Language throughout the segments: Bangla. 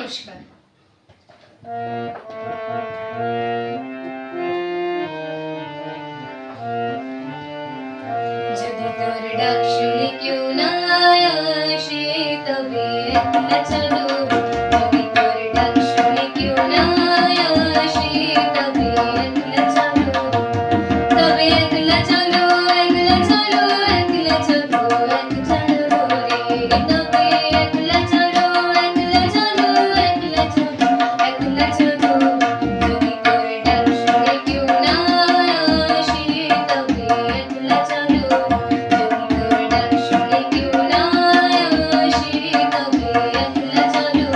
নমস্কার। যদি তোর ডাক শুনে কেউ না আসে তবে একলা চলো, যদি তোর ডাক শুনে কেউ না আসে তবে একলা চলো, তবে একলা চলো, একলা চলো, একলা চলো, এক চলো রে, তবে একলা চলো, একলা চলো, একলা চলো, একলা চলো, যদি তোর ডাক শুনে কেউ না আসে তবে একলা চলো, যদি তোর ডাক শুনে কেউ না আসে তবে একলা চলো।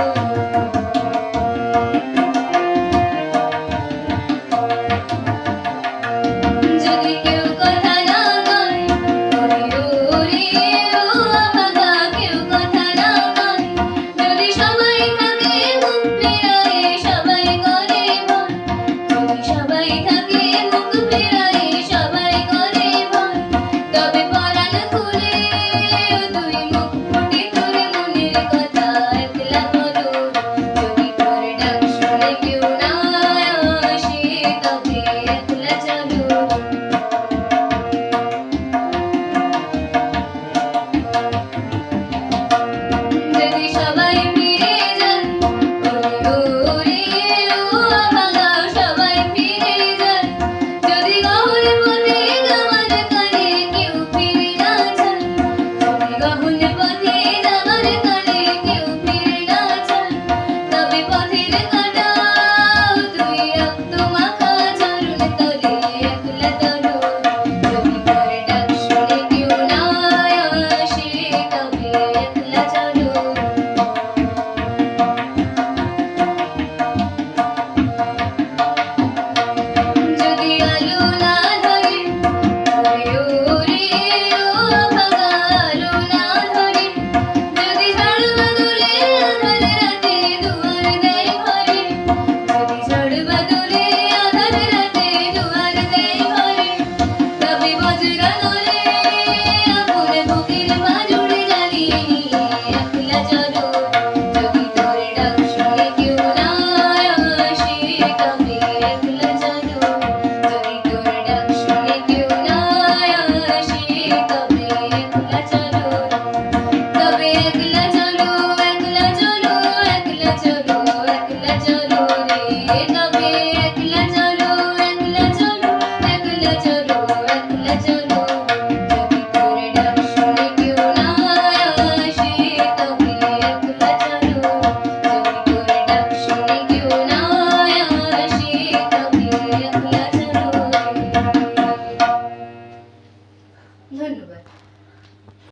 যদি কেউ কথা না কয় ওরে ওরে ও বাবা, কেউ কথা না কয়, যদি সবাই থাকে মুখ ফিরায়ে সবাই করে ভয়, যদি সবাই থাকে মুখ ফিরায়ে সবাই করে ভয়, তবে পরাণ খুলে তুই মুখ ফুটে তোর মনের কথা একলা বলো, যদি তোর ডাক শুনে কেউ না আসে তবে একলা চলো। যদি সবাই ফিরে যায় ওরে ও বাবা, সবাই ফিরে যায়, যদি গহন পথে যাওয়ার কালে কেউ ফিরে না যায়, যদি গহন পথে যাওয়ার কালে কেউ ফিরে না যায়, তবে পথের কাঁটা তুই রক্ত মাখা চরণ তলে একলা তোলো, যদি তোর ডাক শুনে কেউ না আসে তবে একলা চলো। যদি আলো না ধরে ওরে ও বাবা, আলো না ধরে, যদি ঝড় বাদলে আঁধার রাতে দুয়ার দেয় ঘরে, যদি ঝড় বাদলে আঁধার রাতে দুয়ার দেয় ঘরে, তবে বজ্র নলে আগুন বুকের বাজুড়ে জ্বালিয়ে নিয়ে একলা চলো, যদি তোর ডাক শুনে কেউ না আসে তবে একলা চলো, যদি তোর ডাক শুনে কেউ না আসে তবে একলা চলো, তবে একলা চলো, একলা চলো, একলা চলো, একলা চলো রে, তবে একলা চলো, একলা চলো, একলা চলো, একলা চলো, যদি তোর ডাক শুনে কেউ না আসে তবে একলা চলো, যদি তোর ডাক শুনে কেউ না আসে তবে একলা চলো। ধন্যবাদ।